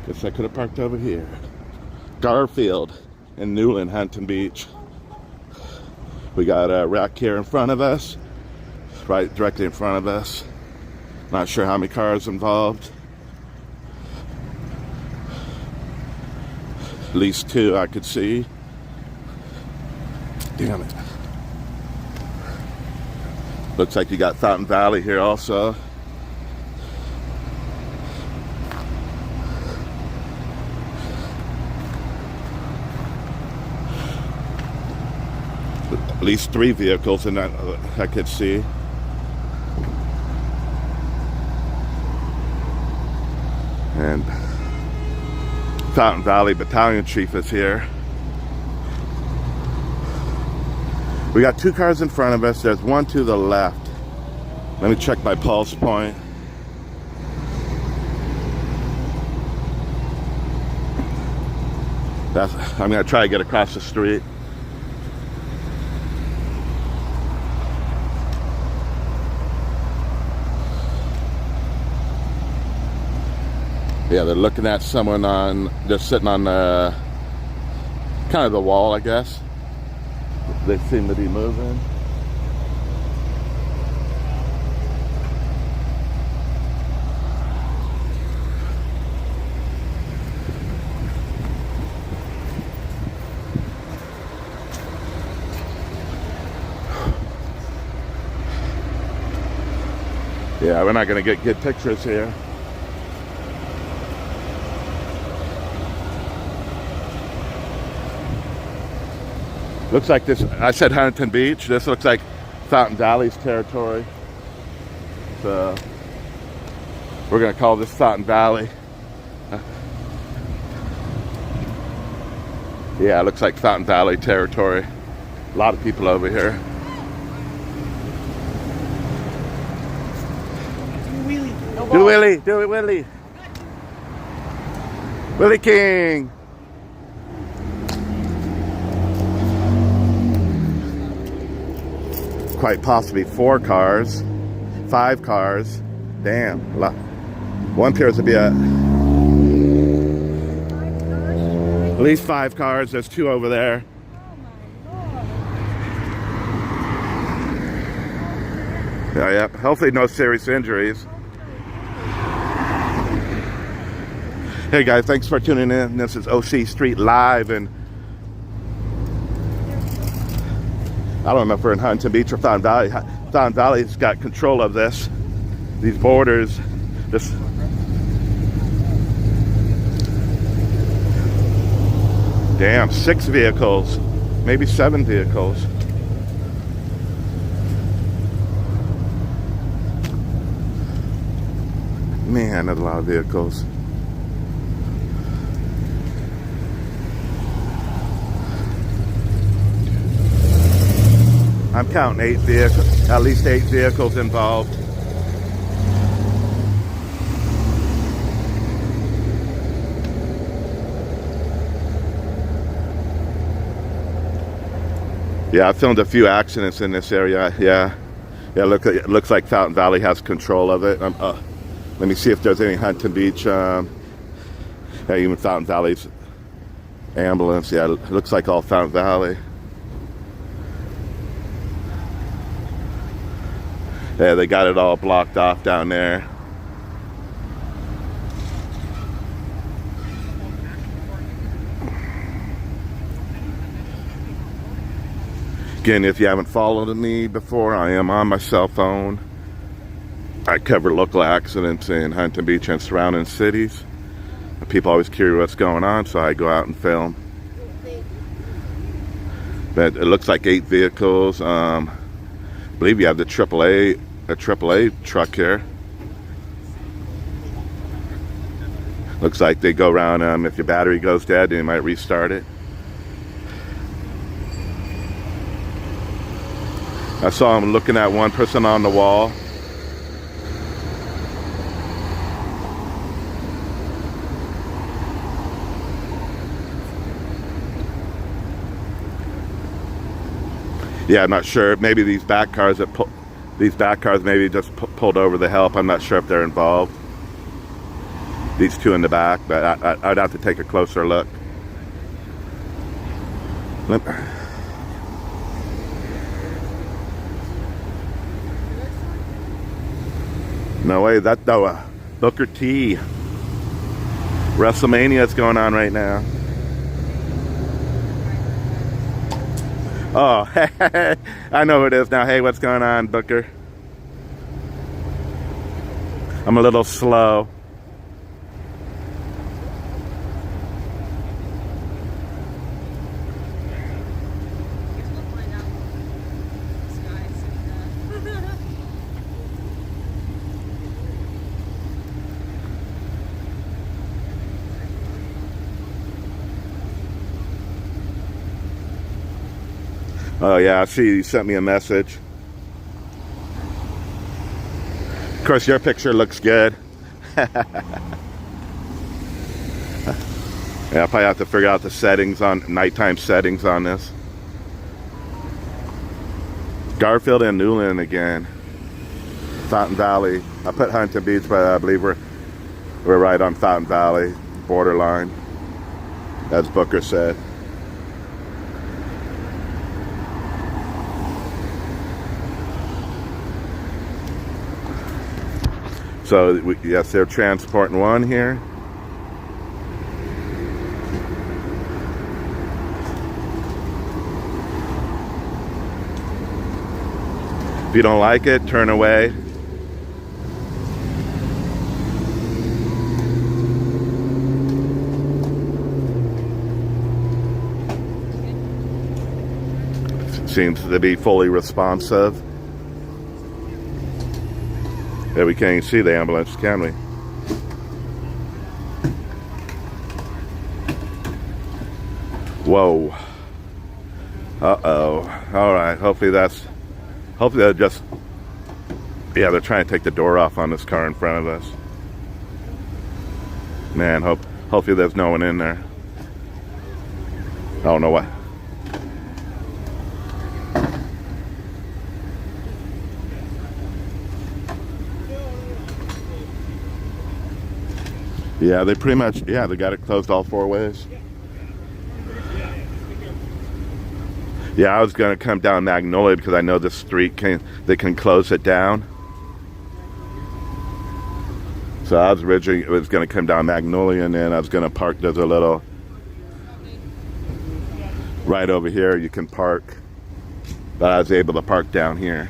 Guess I could have parked over here. Garfield and Newland, Huntington Beach. We got a wreck here in front of us, right directly in front of us. Not sure how many cars involved. At least 2 I could see. Damn it. Looks like you got Fountain Valley here also. At least 3 vehicles in that I could see. And Fountain Valley Battalion Chief is here. We got 2 cars in front of us. There's 1 to the left. Let me check my pulse point. I'm gonna try to get across the street. Yeah, they're looking at someone they're sitting on kind of the wall, I guess. They seem to be moving. Yeah, we're not going to get good pictures here. Looks like this, I said Huntington Beach. This looks like Fountain Valley's territory. So we're going to call this Fountain Valley. Yeah, it looks like Fountain Valley territory. A lot of people over here. Do Willie, do it Willie. Willie King. Quite possibly 4 cars, 5 cars. Damn, one appears to be at least 5 cars. There's 2 over there. Yeah. Hopefully no serious injuries. Hey guys, thanks for tuning in. This is OC Street Live, and I don't know if we're in Huntington Beach or Fountain Valley. Fountain Valley's got control of this. These borders. This. Damn, 6 vehicles. Maybe 7 vehicles. Man, that's a lot of vehicles. I'm counting 8 vehicles, at least 8 vehicles involved. Yeah, I filmed a few accidents in this area. Yeah, it looks like Fountain Valley has control of it. Let me see if there's any Huntington Beach. Yeah, even Fountain Valley's ambulance. Yeah, it looks like all Fountain Valley. Yeah, they got it all blocked off down there. Again, if you haven't followed me before, I am on my cell phone. I cover local accidents in Huntington Beach and surrounding cities. People always curious what's going on, so I go out and film. But it looks like 8 vehicles. I believe you have the AAA truck here. Looks like they go around, if your battery goes dead, they might restart it. I saw him looking at one person on the wall. Yeah, I'm not sure. Maybe these back cars maybe just pulled over to help. I'm not sure if they're involved. these two in the back, but I'd have to take a closer look. No way, that's Booker T. WrestleMania is going on right now. Oh, I know who it is now. Hey, what's going on, Booker? I'm a little slow. Oh yeah, I see you sent me a message. Of course, your picture looks good. Yeah, I'll probably have to figure out the settings on nighttime settings on this. Garfield and Newland again. Fountain Valley. I put Huntington Beach, but I believe we're right on Fountain Valley borderline, as Booker said. So yes, they're transporting one here. If you don't like it, turn away. Seems to be fully responsive. Yeah, we can't even see the ambulance, can we? Whoa. Uh-oh. All right, hopefully they'll just, yeah, they're trying to take the door off on this car in front of us. Man, hopefully there's no one in there. I don't know what. Yeah, they pretty much, yeah, they got it closed all four ways. Yeah, I was going to come down Magnolia because I know the street they can close it down. So I was originally going to come down Magnolia, and then I was going to park. There's a little, right over here you can park. But I was able to park down here.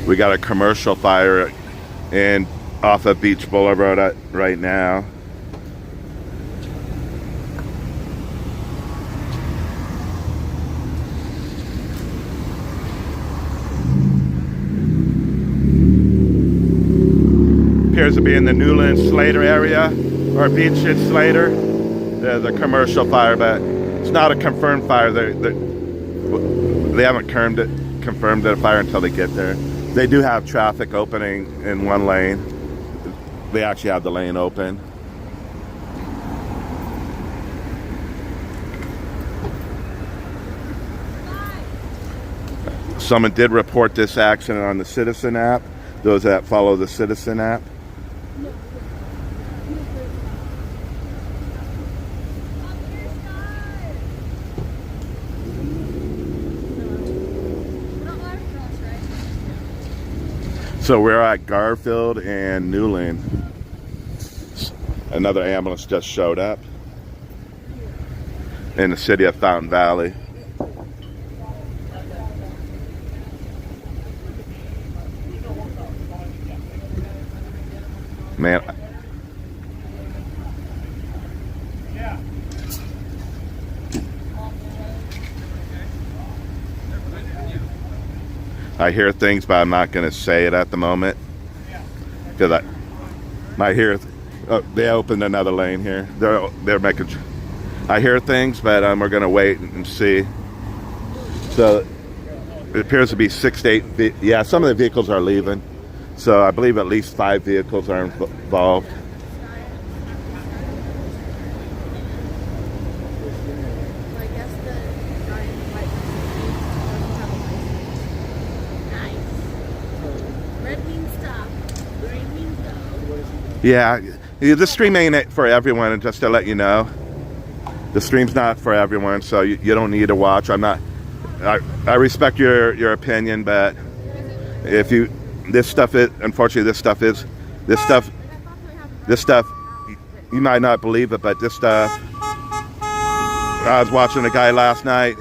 We got a commercial fire in off of Beach Boulevard right now. Appears to be in the Newland Slater area, or Beach and Slater. There's a commercial fire, but it's not a confirmed fire. They haven't confirmed a fire until they get there. They do have traffic opening in one lane. They actually have the lane open. Someone did report this accident on the Citizen app. Those that follow the Citizen app. So we're at Garfield and Newland. Another ambulance just showed up in the city of Fountain Valley. Man, I hear things, but I'm not going to say it at the moment because I might hear. Oh, they opened another lane here. They're making. I hear things, but we're going to wait and see. So it appears to be 6 to 8. Yeah, some of the vehicles are leaving. So I believe at least 5 vehicles are involved. Yeah, the stream ain't for everyone, and just to let you know, the stream's not for everyone, so you don't need to watch. I respect your opinion, but if you, this stuff, you might not believe it, but this stuff, I was watching a guy last night,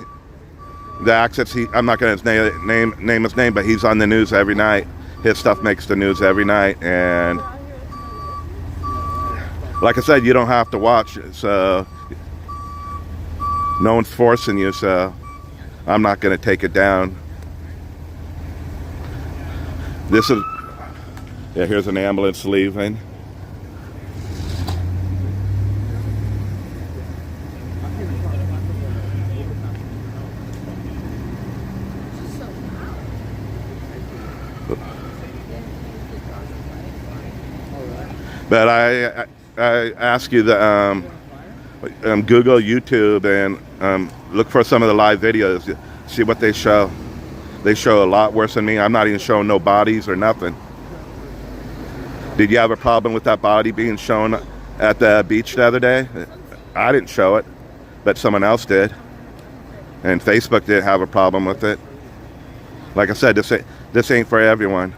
the accidents, I'm not going to name his name, but he's on the news every night. His stuff makes the news every night, and like I said, you don't have to watch it, so no one's forcing you, so I'm not going to take it down. This is, yeah, here's an ambulance leaving. But I ask you to Google YouTube and look for some of the live videos. See what they show. They show a lot worse than me. I'm not even showing no bodies or nothing. Did you have a problem with that body being shown at the beach the other day? I didn't show it, but someone else did. And Facebook did have a problem with it. Like I said, this ain't for everyone.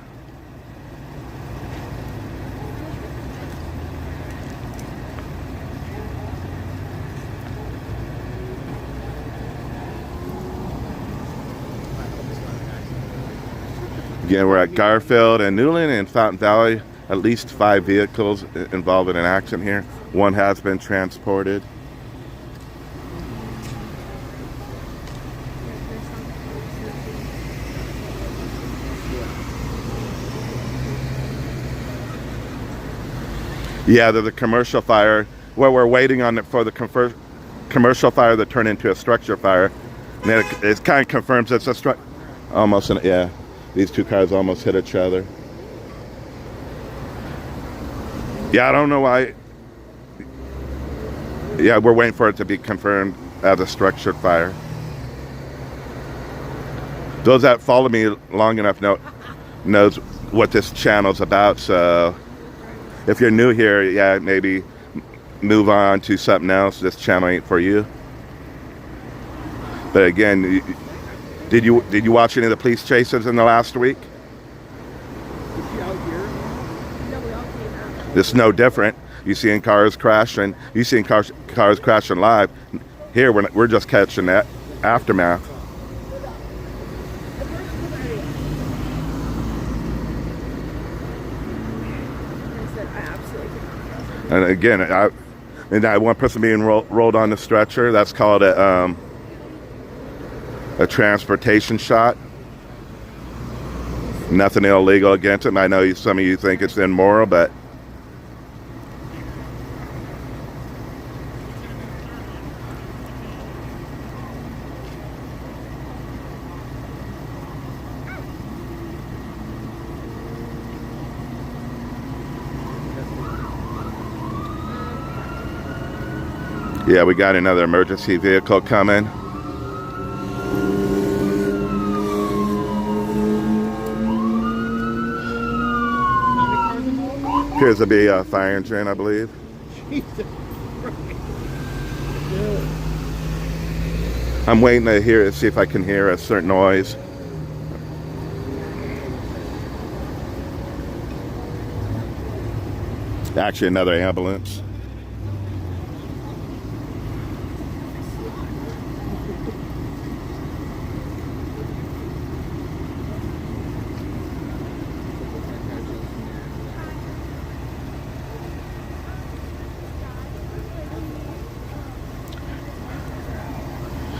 Again, we're at Garfield and Newland and Fountain Valley. At least 5 vehicles involved in an accident here. 1 has been transported. Yeah, there's a commercial fire. Well, we're waiting on it for the commercial fire to turn into a structure fire. And it kind of confirms it's a structure. Almost, yeah. These 2 cars almost hit each other. Yeah, I don't know why. Yeah, we're waiting for it to be confirmed as a structured fire. Those that follow me long enough knows what this channel's about. So if you're new here, yeah, maybe move on to something else. This channel ain't for you. But again, did you watch any of the police chases in the last week? It's no different. You seeing cars crashing. You seeing cars crashing live. Here we're just catching that aftermath. And again, that one person being rolled on the stretcher. That's called a transportation shot. Nothing illegal against it. I know some of you think it's immoral, but yeah, we got another emergency vehicle coming. Appears to be a fire engine, I believe. I'm waiting to see if I can hear a certain noise. Actually, another ambulance.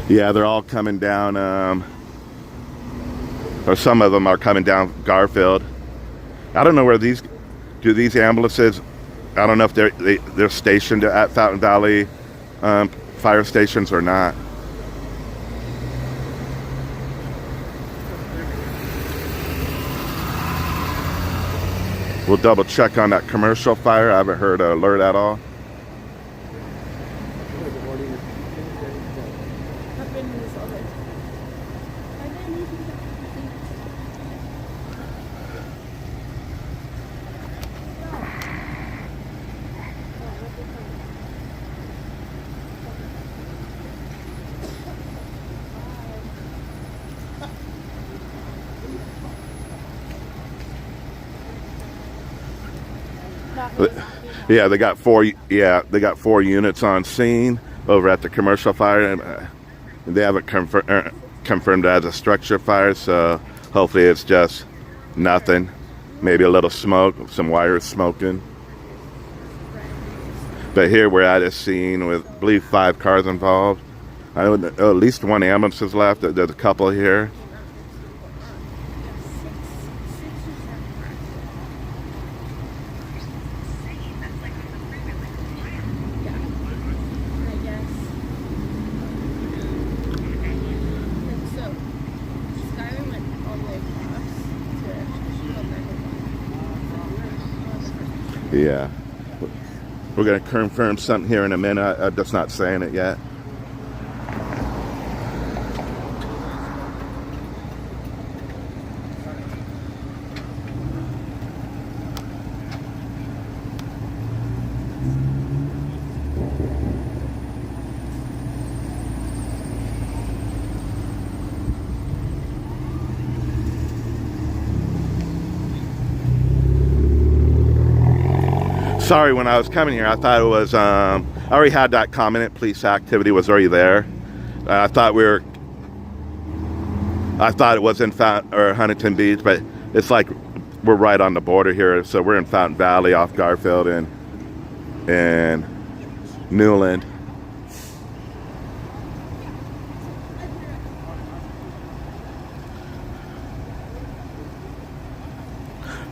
Yeah, they're all coming down or some of them are coming down Garfield. I don't know where these ambulances. I don't know if they're stationed at Fountain Valley fire stations or not. We'll double check on that commercial fire. I haven't heard an alert at all. Yeah, they got four. Yeah, they got 4 units on scene over at the commercial fire, and they haven't confirmed it as a structure fire. So hopefully it's just nothing. Maybe a little smoke, some wires smoking. But here we're at a scene with, I believe, 5 cars involved. I know at least 1 ambulance is left. There's a couple here. Yeah, we're going to confirm something here in a minute. I'm just not saying it yet. Sorry, when I was coming here, I thought it was, I already had that comment, police activity was already there. I thought it was in Huntington Beach, but it's like we're right on the border here. So we're in Fountain Valley off Garfield and Newland.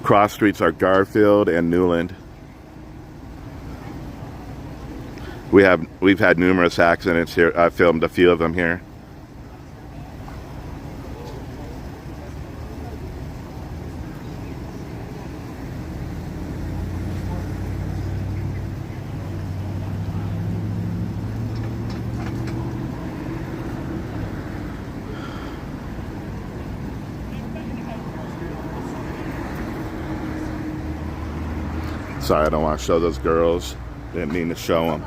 Cross streets are Garfield and Newland. We've had numerous accidents here. I filmed a few of them here. Sorry, I don't want to show those girls. Didn't mean to show them.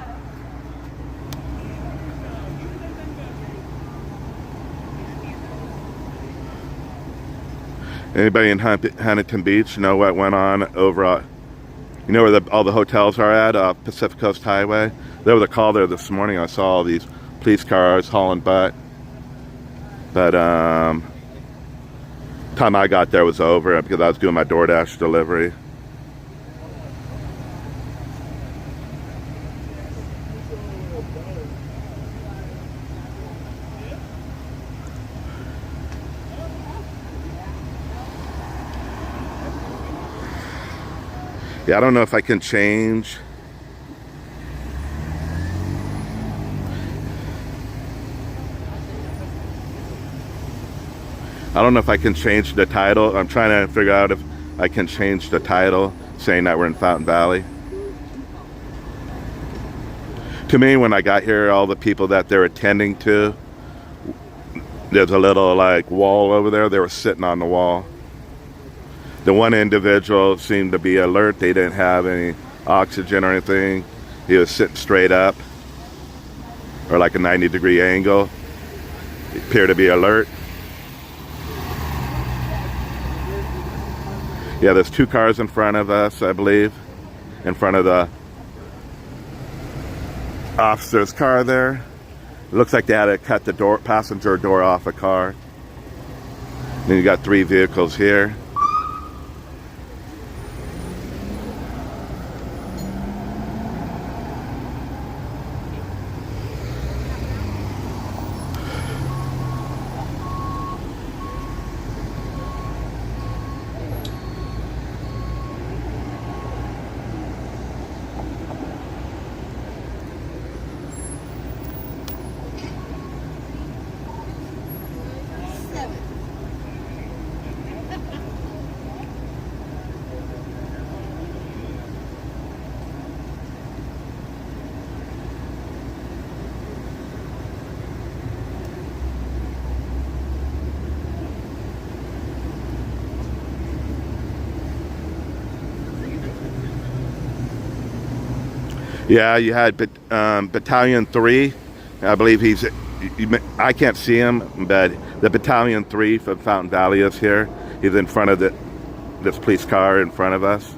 Anybody in Huntington Beach know what went on over at, you know where all the hotels are at, Pacific Coast Highway? There was a call there this morning. I saw all these police cars hauling butt. But time I got there was over because I was doing my DoorDash delivery. Yeah, I don't know if I can change. I don't know if I can change the title. I'm trying to figure out if I can change the title saying that we're in Fountain Valley. To me, when I got here, all the people that they're attending to, there's a little like wall over there. They were sitting on the wall. The one individual seemed to be alert. They didn't have any oxygen or anything. He was sitting straight up, or like a 90-degree angle. He appeared to be alert. Yeah, there's 2 cars in front of us, I believe, in front of the officer's car there. It looks like they had to cut the passenger door off a car. Then you got 3 vehicles here. Yeah, you had Battalion 3. I believe I can't see him, but the Battalion 3 from Fountain Valley is here. He's in front of this police car in front of us.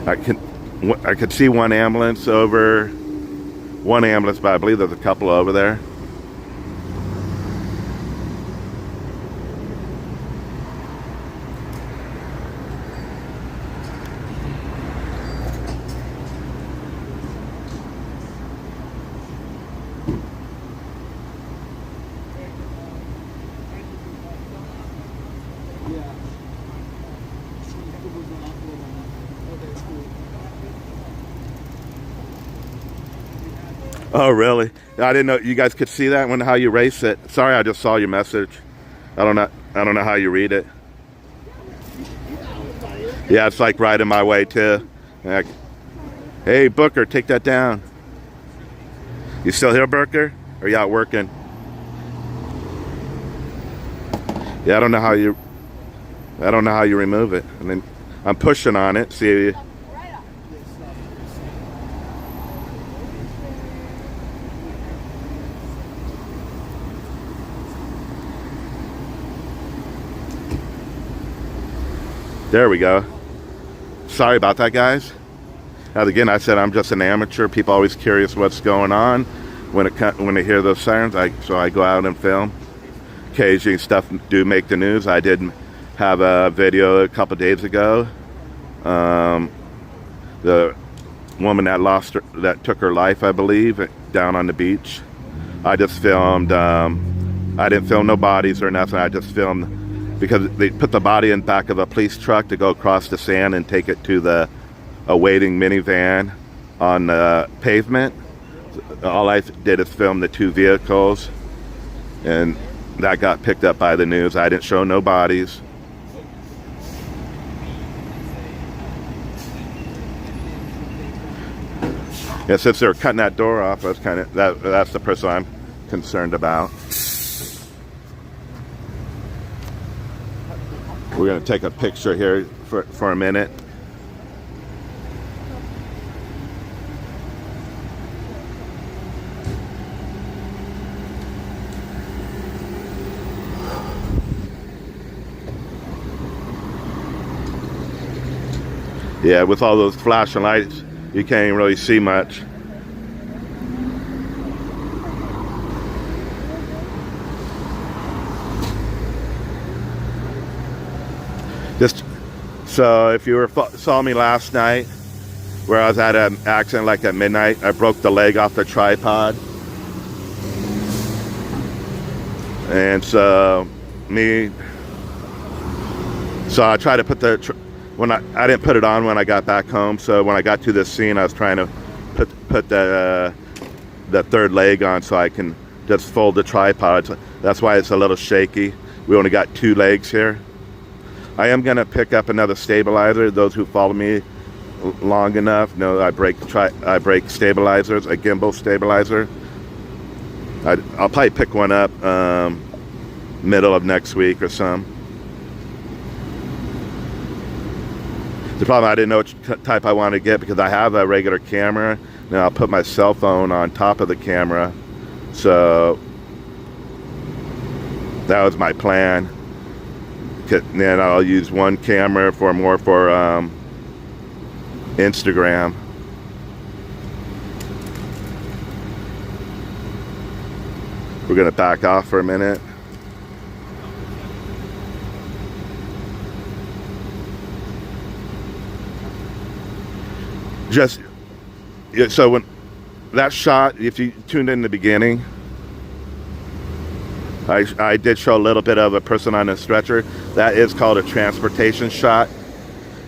I could see one ambulance, but I believe there's a couple over there. Oh, really? I didn't know you guys could see that how you race it. Sorry, I just saw your message. I don't know how you read it. Yeah, it's like right in my way too. Hey, Booker, take that down. You still here, Booker? Or are you out working? Yeah, I don't know how you remove it. I mean, I'm pushing on it. See. There we go. Sorry about that, guys. Again, I said I'm just an amateur. People are always curious what's going on when they hear those sirens. So I go out and film. Occasionally, stuff do make the news. I did have a video a couple days ago. The woman that took her life, I believe, down on the beach. I just filmed. I didn't film no bodies or nothing. I just filmed. Because they put the body in back of a police truck to go across the sand and take it to the waiting minivan on the pavement. All I did is film the two vehicles, and that got picked up by the news. I didn't show no bodies. Yeah, since they were cutting that door off, that's the person I'm concerned about. We're going to take a picture here for a minute. Yeah, with all those flashing lights, you can't even really see much. So if you saw me last night, where I was at an accident like at midnight, I broke the leg off the tripod. And so I tried to put I didn't put it on when I got back home. So when I got to this scene, I was trying to put the third leg on so I can just fold the tripod. That's why it's a little shaky. We only got two legs here. I am going to pick up another stabilizer. Those who follow me long enough know I break stabilizers, a gimbal stabilizer. I'll probably pick one up middle of next week or some. The problem, I didn't know which type I wanted to get because I have a regular camera. Now I'll put my cell phone on top of the camera. So that was my plan. Then I'll use one camera for Instagram. We're gonna back off for a minute. So when that shot, if you tuned in the beginning, I did show a little bit of a person on a stretcher. That is called a transportation shot.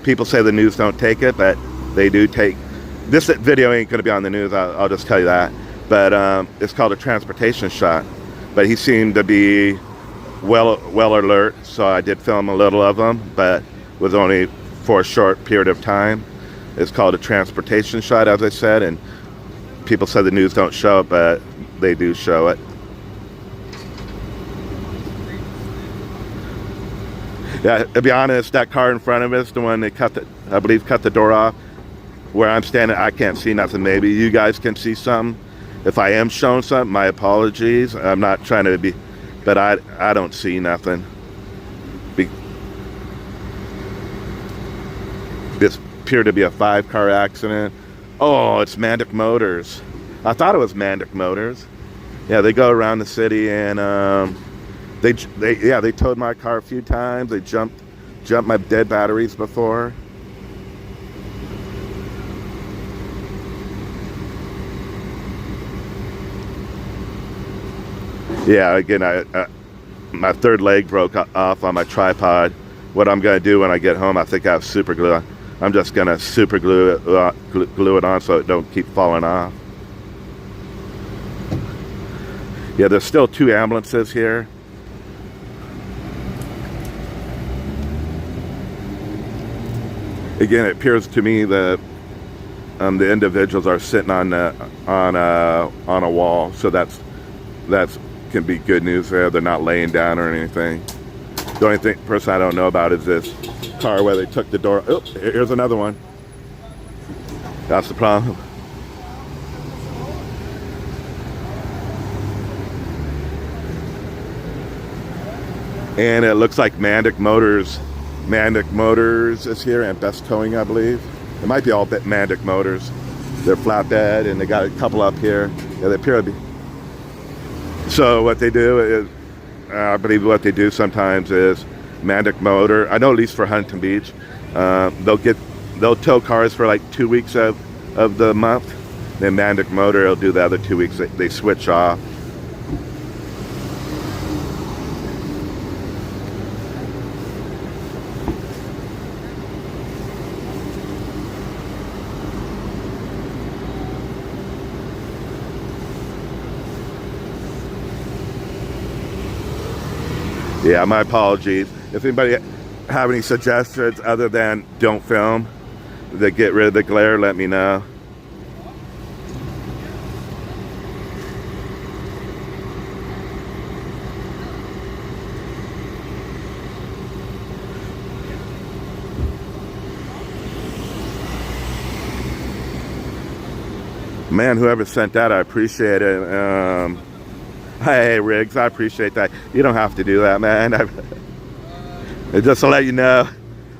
People say the news don't take it, but they do take. This video ain't going to be on the news, I'll just tell you that. But it's called a transportation shot. But he seemed to be well alert, so I did film a little of him, but was only for a short period of time. It's called a transportation shot, as I said, and people say the news don't show it, but they do show it. Yeah, to be honest, that car in front of us, the one they cut the door off, where I'm standing, I can't see nothing. Maybe you guys can see something. If I am showing something, my apologies. I'm not trying to be, but I don't see nothing. This appeared to be a 5-car accident. Oh, it's Mandic Motors. I thought it was Mandic Motors. Yeah, they go around the city, and they towed my car a few times. They jumped my dead batteries before. Yeah, again, my third leg broke off on my tripod. What I'm gonna do when I get home, I think I have super glue. I'm just gonna super glue it on so it don't keep falling off. Yeah, there's still 2 ambulances here. Again, it appears to me that the individuals are sitting on a wall, so that's can be good news there. They're not laying down or anything. The only person I don't know about is this car where they took the door. Oh, here's another one. That's the problem. And it looks like Mandic Motors is here, and Best Towing, I believe. It might be all Mandic Motors. They're flatbed, and they got a couple up here. Yeah, they appear to be. So what they do is, I believe what they do sometimes is Mandic Motor. I know at least for Huntington Beach, they'll tow cars for like 2 weeks of the month. Then Mandic Motor will do the other 2 weeks. They switch off. Yeah, my apologies. If anybody have any suggestions other than don't film, that get rid of the glare, let me know. Man, whoever sent that, I appreciate it. Hey, Riggs, I appreciate that. You don't have to do that, man. Just to let you know.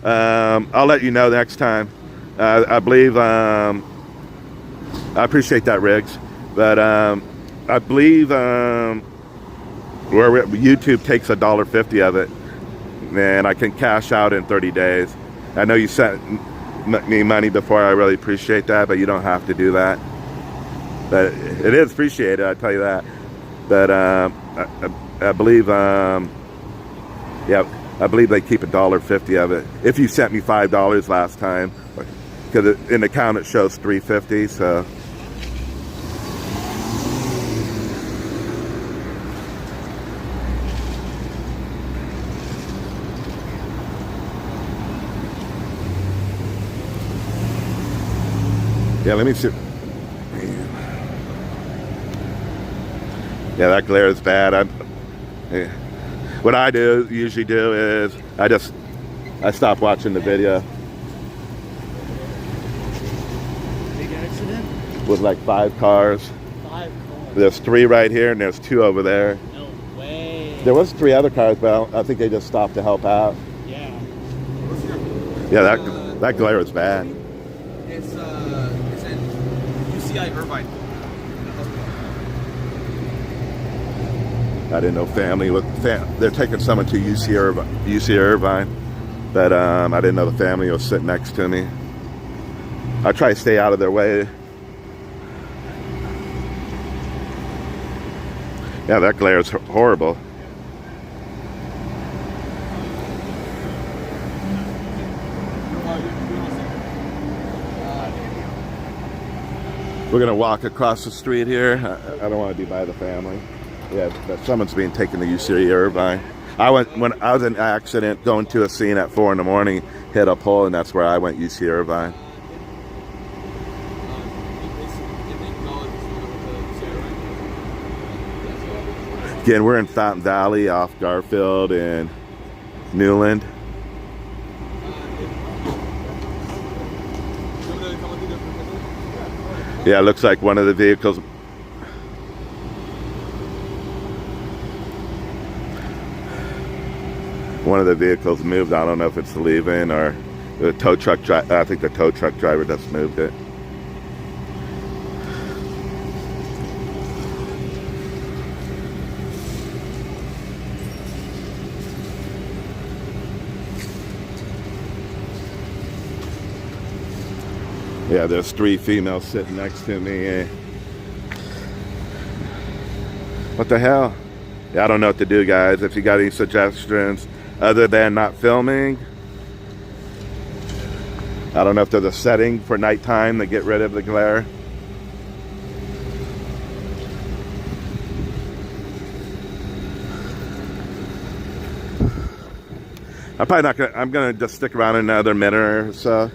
I'll let you know next time. I believe, I appreciate that, Riggs. But I believe where YouTube takes $1.50 of it, and I can cash out in 30 days. I know you sent me money before. I really appreciate that, but you don't have to do that. But it is appreciated, I tell you that. But I believe, yeah, I believe they keep $1.50 of it. If you sent me $5 last time, because in the account it shows $3.50, so. Yeah, let me see. Yeah, that glare is bad. What I usually do is I stop watching the video. Big accident? With like 5 cars. 5 cars. There's 3 right here, and there's 2 over there. No way. There was 3 other cars, but I think they just stopped to help out. Yeah. Yeah, that glare is bad. It's in UCI Irvine. I didn't know family. They're taking someone to UC Irvine, but I didn't know the family was sitting next to me. I try to stay out of their way. Yeah, that glare is horrible. We're gonna walk across the street here. I don't want to be by the family. Yeah, but someone's being taken to UC Irvine. When I was in an accident going to a scene at 4 in the morning, hit a pole, and that's where I went, UC Irvine. Again, we're in Fountain Valley off Garfield and Newland. Yeah, it looks like one of the vehicles. One of the vehicles moved. I don't know if it's leaving or the tow truck driver. I think the tow truck driver just moved it. Yeah, there's 3 females sitting next to me. What the hell? Yeah, I don't know what to do, guys. If you got any suggestions other than not filming, I don't know if there's a setting for nighttime to get rid of the glare. I'm probably not gonna. I'm gonna just stick around another minute or so.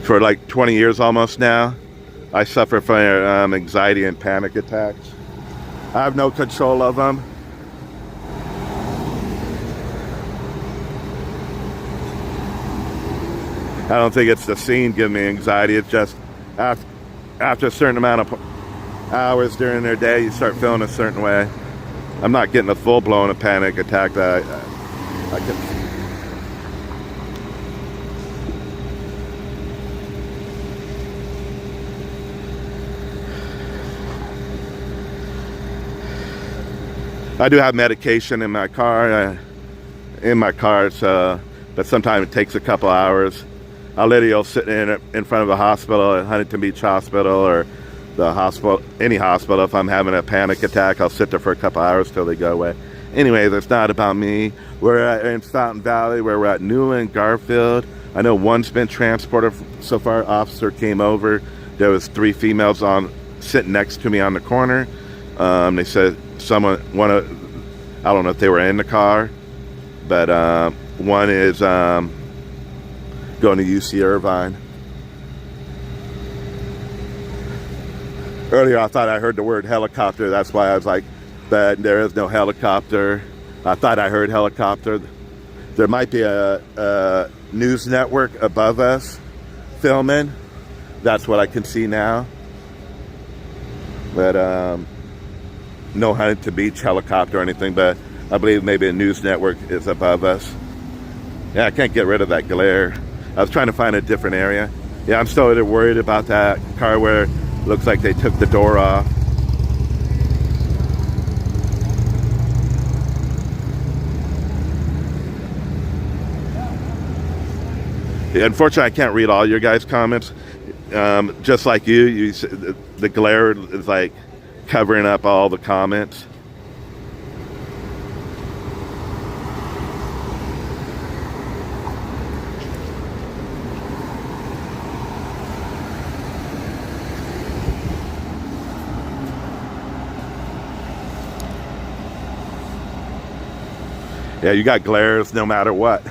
For like 20 years almost now, I suffer from anxiety and panic attacks. I have no control of them. I don't think it's the scene giving me anxiety. It's just after a certain amount of hours during their day, you start feeling a certain way. I'm not getting a full-blown panic attack that I can. I do have medication in my car, so, but sometimes it takes a couple hours. I'll literally sit in front of a hospital at Huntington Beach Hospital or the hospital, any hospital. If I'm having a panic attack, I'll sit there for a couple hours till they go away. Anyways, it's not about me. We're in Fountain Valley, where we're at Newland, Garfield. I know one's been transported so far. Officer came over. There was 3 females sitting next to me on the corner. They said I don't know if they were in the car, but one is going to UC Irvine. Earlier I thought I heard the word helicopter. That's why I was like, but there is no helicopter. I thought I heard helicopter. There might be a news network above us filming. That's what I can see now. But no Huntington Beach helicopter or anything, but I believe maybe a news network is above us. Yeah, I can't get rid of that glare. I was trying to find a different area. Yeah, I'm still a little worried about that car where it looks like they took the door off. Yeah, unfortunately, I can't read all your guys' comments. Just like you, the glare is like covering up all the comments. Yeah, you got glares no matter what,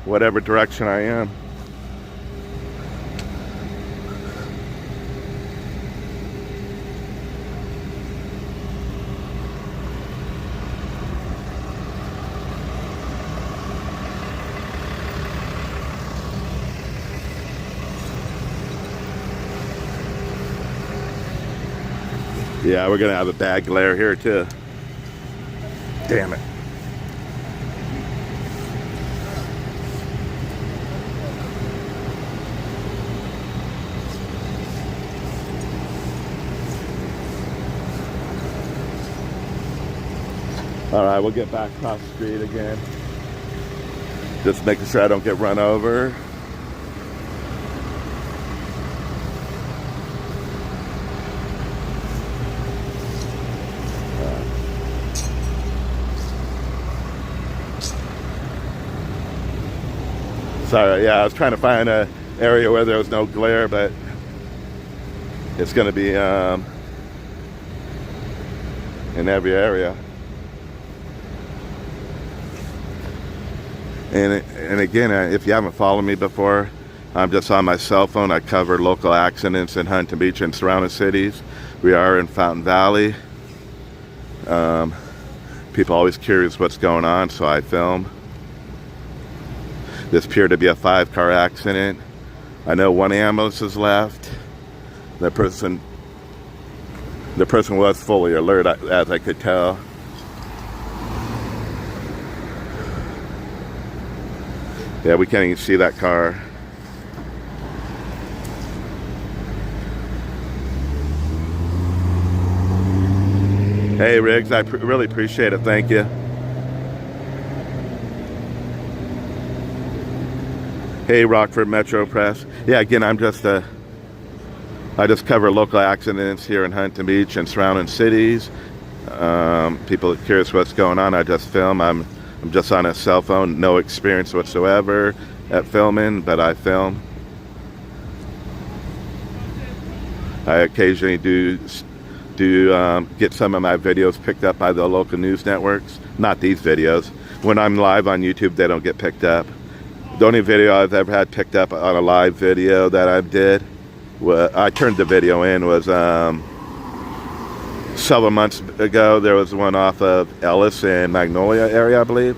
whatever direction I am. Yeah, we're gonna have a bad glare here too. Damn it. All right, we'll get back across the street again. Just making sure I don't get run over. Sorry, yeah, I was trying to find an area where there was no glare, but it's going to be in every area. And again, if you haven't followed me before, I'm just on my cell phone. I cover local accidents in Huntington Beach and surrounding cities. We are in Fountain Valley. People are always curious what's going on, so I film. This appeared to be a 5-car accident. I know one ambulance is left. The person was fully alert, as I could tell. Yeah, we can't even see that car. Hey, Riggs, I really appreciate it. Thank you. Hey, Rockford Metro Press. Yeah, again, I just cover local accidents here in Huntington Beach and surrounding cities. People are curious what's going on. I just film. I'm just on a cell phone. No experience whatsoever at filming, but I film. I occasionally do get some of my videos picked up by the local news networks. Not these videos. When I'm live on YouTube, they don't get picked up. The only video I've ever had picked up on a live video that I did, I turned the video in, was several months ago. There was one off of Ellis and Magnolia area, I believe,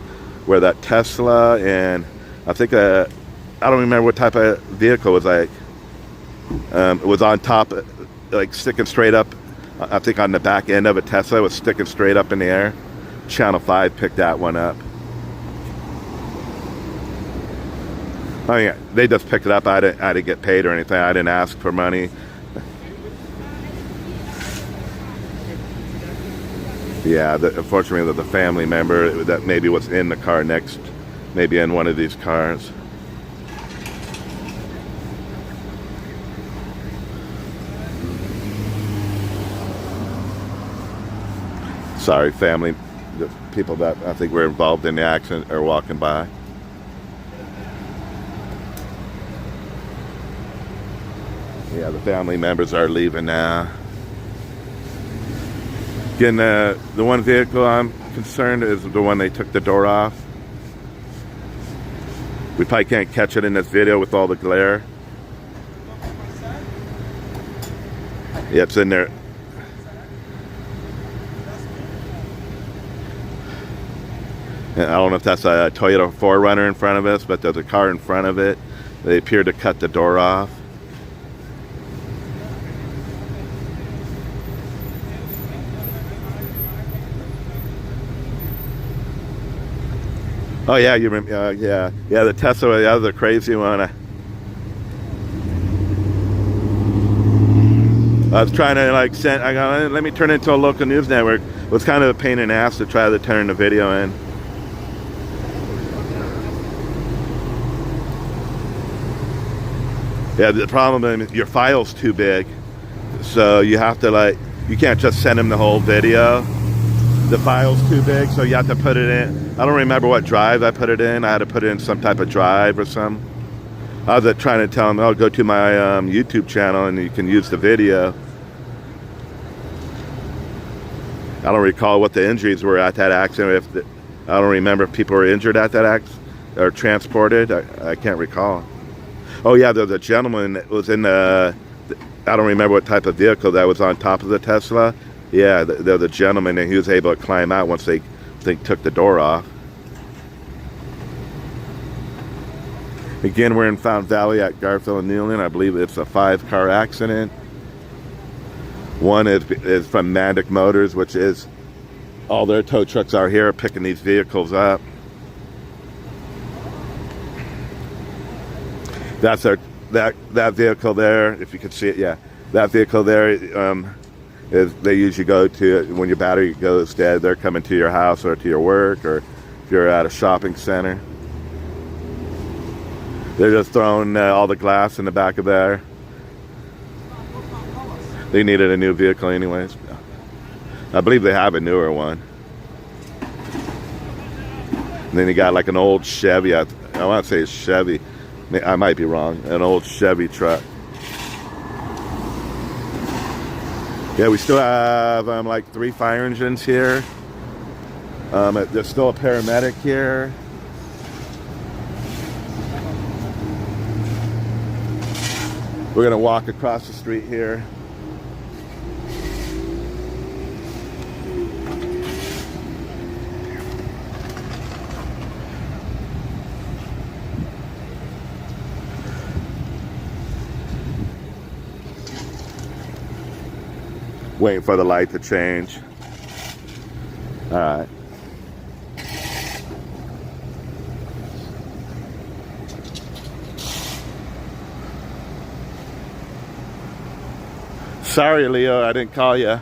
where that Tesla and I think I don't remember what type of vehicle it was like. It was on top, like sticking straight up. I think on the back end of a Tesla, it was sticking straight up in the air. Channel 5 picked that one up. I mean, they just picked it up. I didn't get paid or anything. I didn't ask for money. Yeah, unfortunately, the family member that maybe was in the car next, maybe in one of these cars. Sorry, family, the people that I think were involved in the accident are walking by. Yeah, the family members are leaving now. Again, the one vehicle I'm concerned is the one they took the door off. We probably can't catch it in this video with all the glare. Yeah, it's in there. And I don't know if that's a Toyota 4Runner in front of us, but there's a car in front of it. They appear to cut the door off. Oh yeah, you remember? Yeah, the Tesla, the other crazy one. I was trying to like send. I go, let me turn it into a local news network. It was kind of a pain in the ass to try to turn the video in. Yeah, the problem is your file's too big, so you have to you can't just send them the whole video. The file's too big, so you have to put it in. I don't remember what drive I put it in. I had to put it in some type of drive or something. I was trying to tell them, oh, go to my YouTube channel and you can use the video. I don't recall what the injuries were at that accident. I don't remember if people were injured at that accident or transported. I can't recall. Oh yeah, there's a gentleman that was in I don't remember what type of vehicle that was on top of the Tesla. Yeah, there's a gentleman and he was able to climb out once they took the door off. Again, we're in Fountain Valley at Garfield and Newland. I believe it's a 5-car accident. One is from Mandic Motors, which is all their tow trucks are here picking these vehicles up. That's that vehicle there, if you can see it. Yeah, that vehicle there is they usually go to when your battery goes dead. They're coming to your house or to your work, or if you're at a shopping center. They're just throwing all the glass in the back of there. They needed a new vehicle anyways. I believe they have a newer one. And then you got like an old Chevy. I want to say it's Chevy. I might be wrong. An old Chevy truck. Yeah, we still have like 3 fire engines here. There's still a paramedic here. We're gonna walk across the street here. Waiting for the light to change. All right. Sorry, Leo, I didn't call you.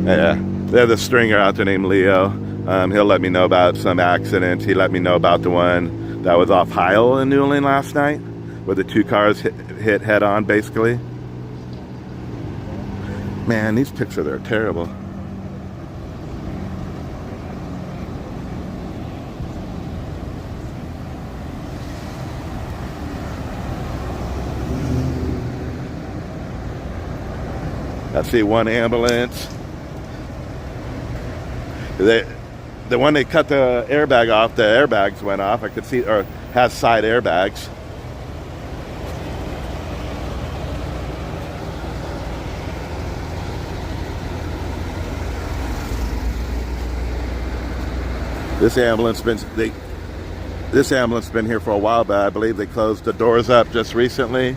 Yeah, there's a stringer out there named Leo. He'll let me know about some accidents. He let me know about the one that was off Heil in Newland last night, where the two cars hit head on, basically. Man, these pictures are terrible. I see one ambulance. The one they cut the airbag off, the airbags went off. I could see, or has side airbags. This ambulance been here for a while, but I believe they closed the doors up just recently.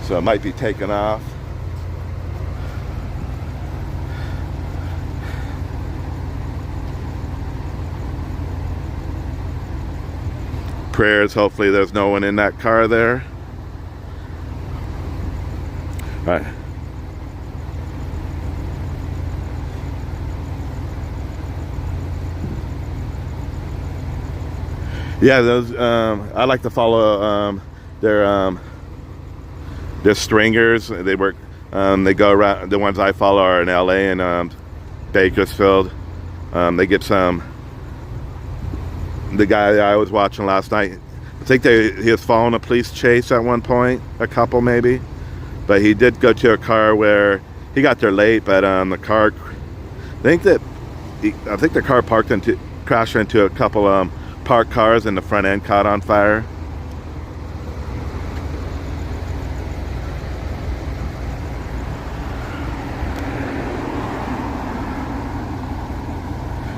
So it might be taken off. Prayers, hopefully there's no one in that car there. All right. Yeah, those I like to follow their stringers. They work. They go around. The ones I follow are in LA and Bakersfield. They get some. The guy I was watching last night, I think he was following a police chase at one point, a couple maybe, but he did go to a car where he got there late. But the car, I think the car crashed into a couple parked cars, and the front end caught on fire.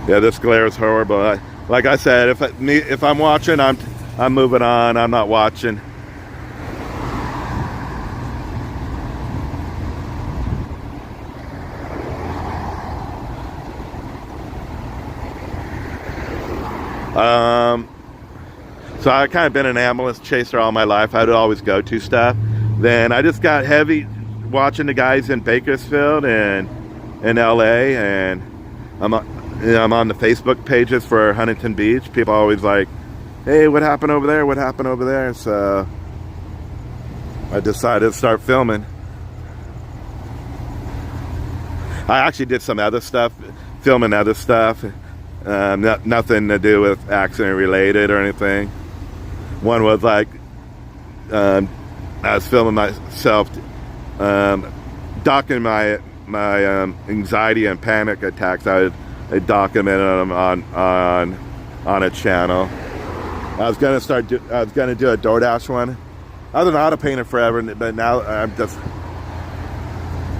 Yeah, this glare is horrible. Like I said, if I'm watching, I'm moving on. I'm not watching. So I kind of been an ambulance chaser all my life. I'd always go to stuff. Then I just got heavy watching the guys in Bakersfield and in LA, and I'm on the Facebook pages for Huntington Beach. People are always like, hey, what happened over there? What happened over there? So I decided to start filming. I actually did some other stuff, filming other stuff. Nothing to do with accident related or anything. One was like, I was filming myself, documenting my anxiety and panic attacks. I documented them on a channel. I was gonna do a DoorDash one. I was an auto painter forever, but now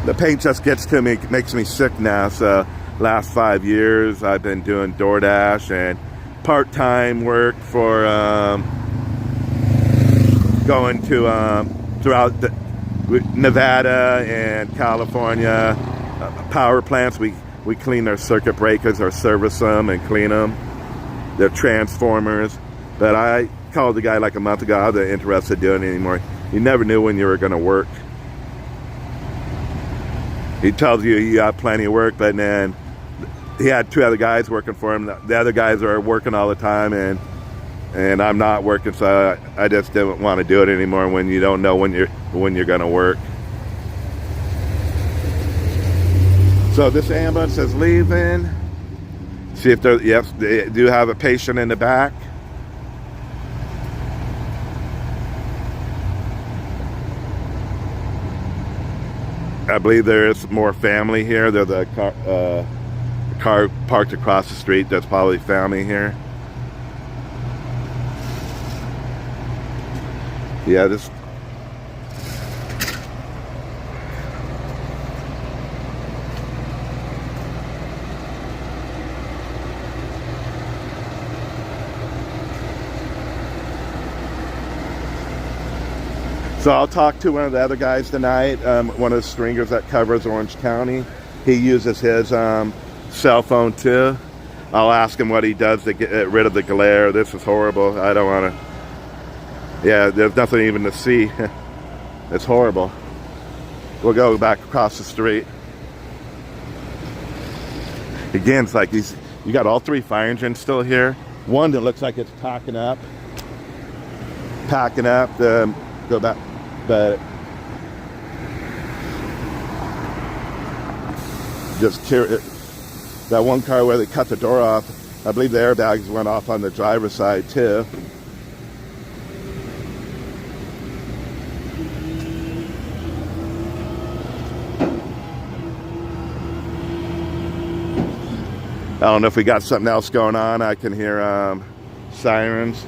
the paint just gets to me, makes me sick now. So last 5 years I've been doing DoorDash and part-time work for going to throughout Nevada and California power plants. We clean their circuit breakers or service them and clean them. They're transformers. But I called the guy like a month ago. I wasn't interested in doing it anymore. You never knew when you were going to work. He tells you you have plenty of work, but then he had 2 other guys working for him. The other guys are working all the time, and I'm not working, so I just didn't want to do it anymore when you don't know when you're going to work. So this ambulance is leaving. See if yes, they do have a patient in the back. I believe there is more family here. There's a car parked across the street. There's probably family here. Yeah, this. So I'll talk to one of the other guys tonight, one of the stringers that covers Orange County. He uses his cell phone too. I'll ask him what he does to get rid of the glare. This is horrible. I don't want to. Yeah, there's nothing even to see. It's horrible. We'll go back across the street. Again, it's like you got all 3 fire engines still here. One that looks like it's packing up. Go back, but just that one car where they cut the door off. I believe the airbags went off on the driver's side too. I don't know if we got something else going on. I can hear sirens.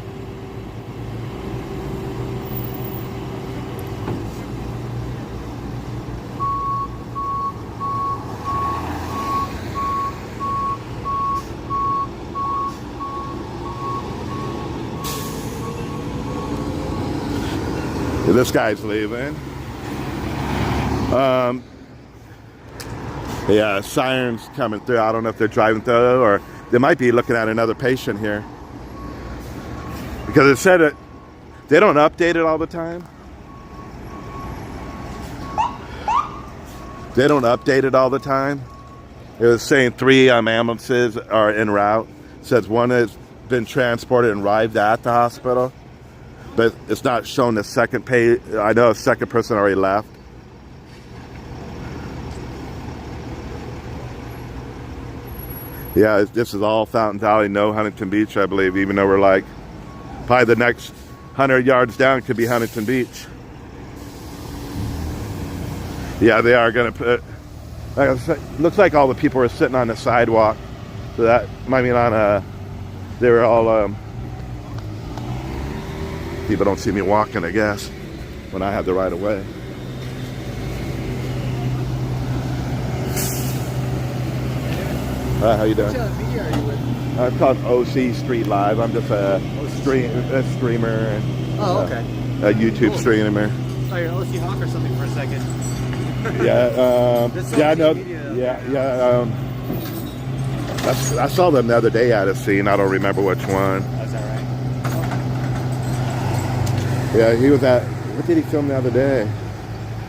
This guy's leaving. Yeah, sirens coming through. I don't know if they're driving through or they might be looking at another patient here. Because it said it, they don't update it all the time. They don't update it all the time. It was saying 3 ambulances are en route. It says 1 has been transported and arrived at the hospital. But it's not showing the second page. I know a second person already left. Yeah, this is all Fountain Valley, no Huntington Beach, I believe, even though we're like, probably the next 100 yards down could be Huntington Beach. Yeah, they are going to put, like I said, looks like all the people are sitting on the sidewalk. So that might mean they were all, people don't see me walking, I guess, when I have the right of way. How you doing? What media are you with? I'm called OC Street Live. I'm just a streamer and Oh, okay. a YouTube streamer. Oh, you're an OC Hawk or something for a second. Yeah, I saw them the other day at a scene. I don't remember which one. Oh, is that right? Yeah, he was at, what did he film the other day?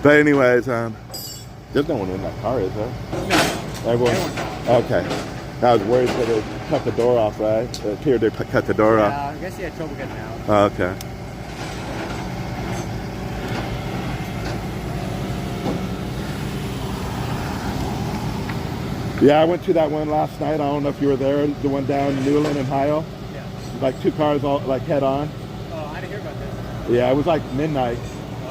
But anyways, there's no one in that car, is there? No. Everyone? Okay. I was worried that it cut the door off, right? It appeared to cut the door off. I guess he had trouble getting out. Oh, okay. Yeah, I went to that one last night. I don't know if you were there. The one down Newland and Hyle. Yeah. Like 2 cars all like head on. Oh, I didn't hear about this. Yeah, it was like midnight.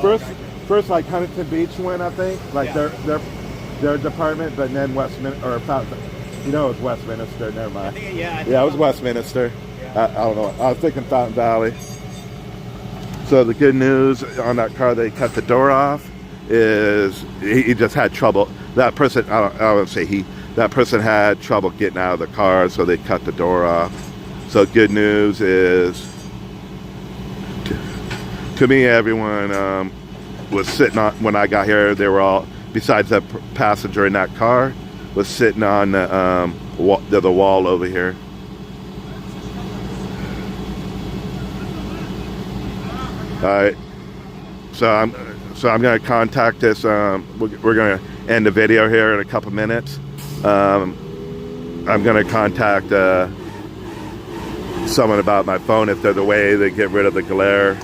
Oh, First like Huntington Beach went, I think, like their department, but then Westminster or Fountain. You know, it was Westminster. Never mind. I think It was Westminster. Yeah. I don't know. I was thinking Fountain Valley. So the good news on that car they cut the door off is he just had trouble. That person, I would say that person had trouble getting out of the car, so they cut the door off. So good news is, to me, everyone was sitting on, when I got here, they were all, besides the passenger in that car, was sitting on the wall over here. All right, so I'm going to contact this. We're going to end the video here in a couple minutes. I'm going to contact someone about my phone if there's a way to get rid of the glare.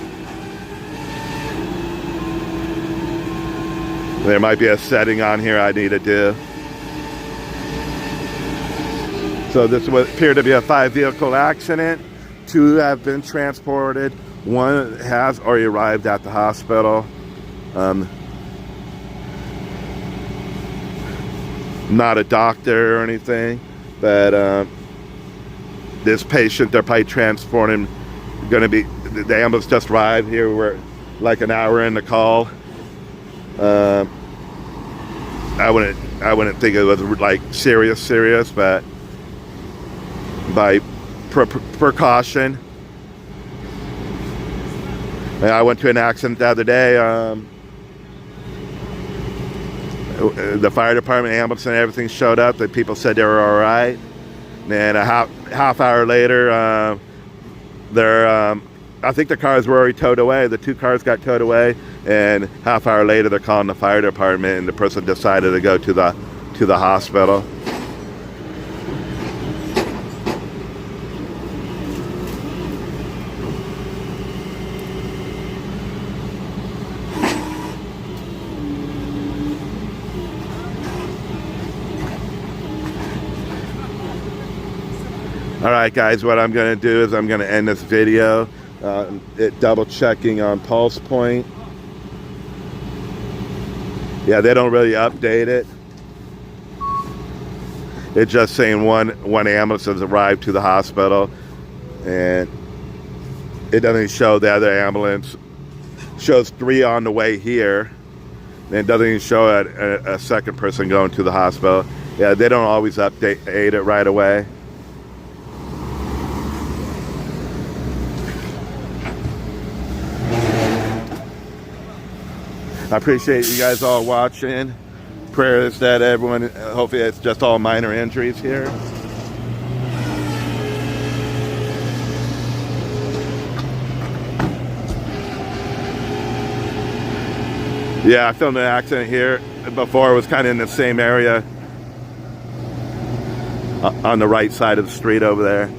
There might be a setting on here I need to do. So this would appear to be a 5-vehicle accident. 2 have been transported. 1 has already arrived at the hospital. Not a doctor or anything, but this patient, they're probably transporting, the ambulance just arrived here. We're like an hour in the call. I wouldn't think it was like serious, but by precaution, And I went to an accident the other day. The fire department, ambulance, and everything showed up. The people said they were all right. And a half hour later, I think the cars were already towed away. The 2 cars got towed away, and half hour later, they're calling the fire department, and the person decided to go to the hospital. Alright guys, what I'm going to do is I'm going to end this video double checking on pulse point. Yeah, they don't really update it. It's just saying one ambulance has arrived to the hospital, and it doesn't show the other ambulance. It shows 3 on the way here, and it doesn't even show a second person going to the hospital. Yeah, they don't always update it right away. I appreciate you guys all watching. Prayers that everyone, hopefully it's just all minor injuries here. Yeah, I filmed an accident here before. It was kind of in the same area on the right side of the street over there.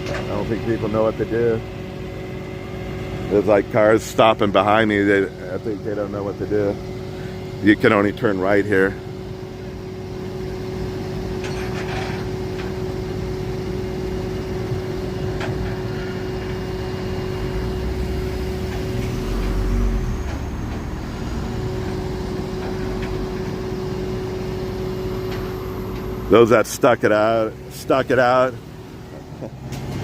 I don't think people know what to do. There's like cars stopping behind me. I think they don't know what to do. You can only turn right here. Those that stuck it out.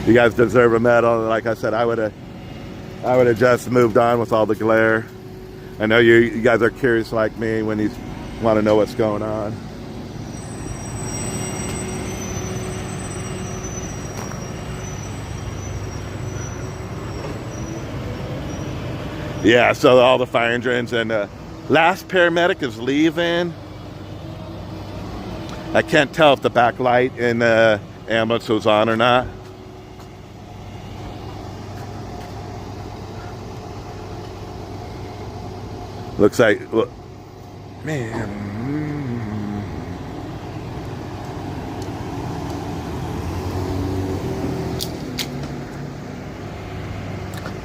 You guys deserve a medal. Like I said, I would have just moved on with all the glare. I know you guys are curious like me when you want to know what's going on. Yeah, so all the fire engines and last paramedic is leaving. I can't tell if the back light in the ambulance was on or not. Looks like, look, man.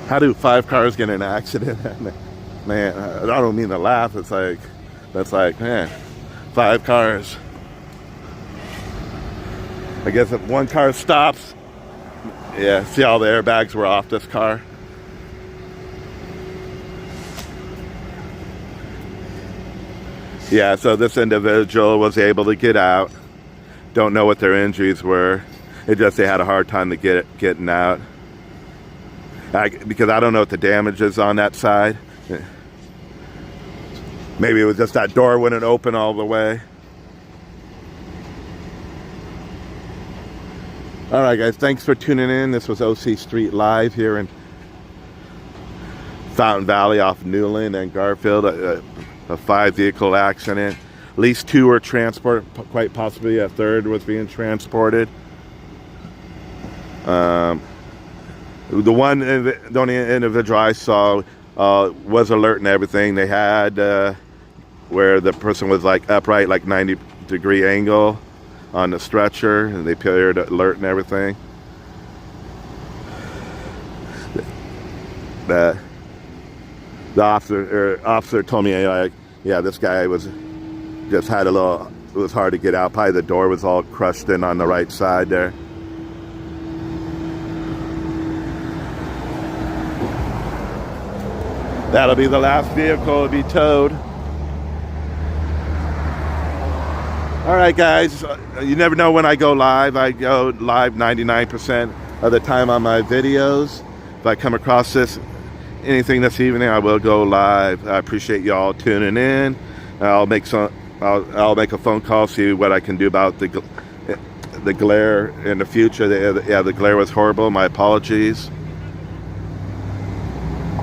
How do 5 cars get in an accident? Man, I don't mean to laugh. It's like, that's like, man, 5 cars. I guess if one car stops, yeah, see all the airbags were off this car. Yeah, so this individual was able to get out. Don't know what their injuries were. It just they had a hard time to getting out. Because I don't know what the damage is on that side. Maybe it was just that door wouldn't open all the way. All right, guys, thanks for tuning in. This was OC Street Live here in Fountain Valley off Newland and Garfield. A 5-vehicle accident. At least 2 were transported, quite possibly a 3rd was being transported. The only individual I saw was alert and everything. They had where the person was like upright, like 90-degree angle on the stretcher, and they appeared alert and everything. The officer told me, like, yeah, this guy just had a little, it was hard to get out. Probably the door was all crushed in on the right side there. That'll be the last vehicle to be towed. All right, guys, you never know when I go live. I go live 99% of the time on my videos. If I come across anything this evening, I will go live. I appreciate y'all tuning in. I'll make I'll make a phone call, see what I can do about the glare in the future. Yeah, the glare was horrible. My apologies.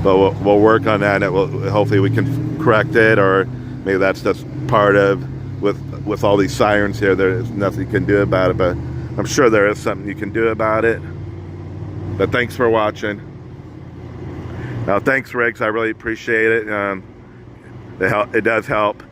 But we'll work on that. Hopefully we can correct it, or maybe that's just part of with all these sirens here. There's nothing you can do about it, but I'm sure there is something you can do about it. But thanks for watching. Now, thanks, Riggs. I really appreciate it. It does help.